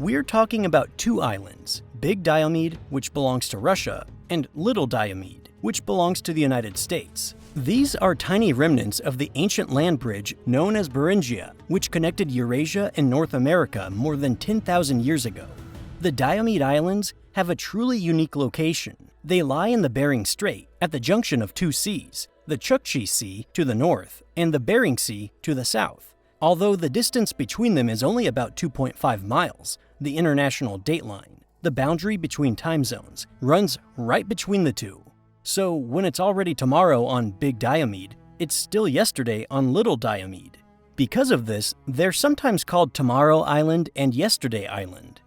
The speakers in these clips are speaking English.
We're talking about two islands, Big Diomede, which belongs to Russia, and Little Diomede, which belongs to the United States. These are tiny remnants of the ancient land bridge known as Beringia, which connected Eurasia and North America more than 10,000 years ago. The Diomede Islands have a truly unique location. They lie in the Bering Strait at the junction of two seas, the Chukchi Sea to the north and the Bering Sea to the south. Although the distance between them is only about 2.5 miles, the international dateline, the boundary between time zones, runs right between the two. So when it's already tomorrow on Big Diomede, it's still yesterday on Little Diomede. Because of this, they're sometimes called Tomorrow Island and Yesterday Island.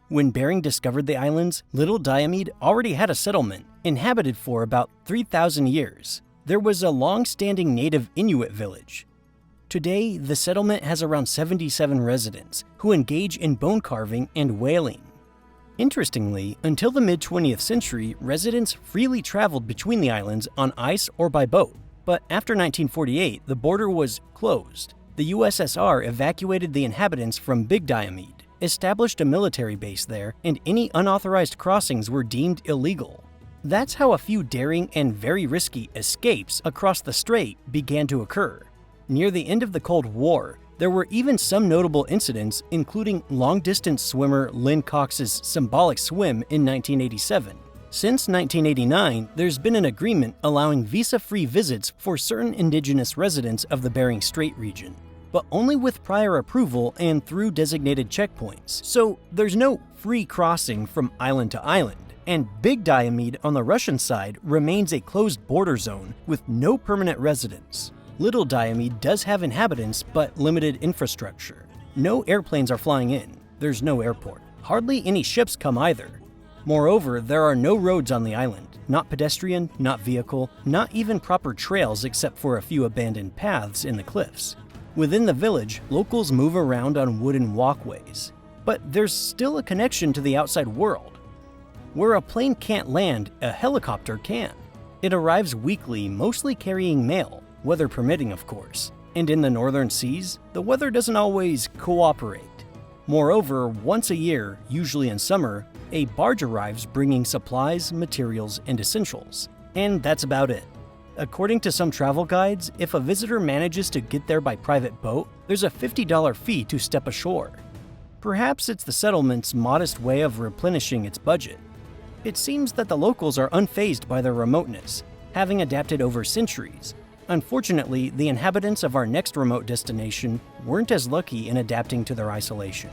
When Bering discovered the islands, Little Diomede already had a settlement, inhabited for about 3,000 years. There was a long-standing native Inuit village. Today, the settlement has around 77 residents who engage in bone carving and whaling. Interestingly, until the mid-20th century, residents freely traveled between the islands on ice or by boat. But after 1948, the border was closed. The USSR evacuated the inhabitants from Big Diomede, established a military base there, and any unauthorized crossings were deemed illegal. That's how a few daring and very risky escapes across the strait began to occur. Near the end of the Cold War, there were even some notable incidents, including long-distance swimmer Lynn Cox's symbolic swim in 1987. Since 1989, there's been an agreement allowing visa-free visits for certain indigenous residents of the Bering Strait region, but only with prior approval and through designated checkpoints. So there's no free crossing from island to island, and Big Diomede on the Russian side remains a closed border zone with no permanent residents. Little Diomede does have inhabitants, but limited infrastructure. No airplanes are flying in. There's no airport. Hardly any ships come either. Moreover, there are no roads on the island. Not pedestrian, not vehicle, not even proper trails except for a few abandoned paths in the cliffs. Within the village, locals move around on wooden walkways. But there's still a connection to the outside world. Where a plane can't land, a helicopter can. It arrives weekly, mostly carrying mail, weather permitting of course, and in the northern seas, the weather doesn't always cooperate. Moreover, once a year, usually in summer, a barge arrives bringing supplies, materials, and essentials. And that's about it. According to some travel guides, if a visitor manages to get there by private boat, there's a $50 fee to step ashore. Perhaps it's the settlement's modest way of replenishing its budget. It seems that the locals are unfazed by their remoteness, having adapted over centuries. Unfortunately, the inhabitants of our next remote destination weren't as lucky in adapting to their isolation.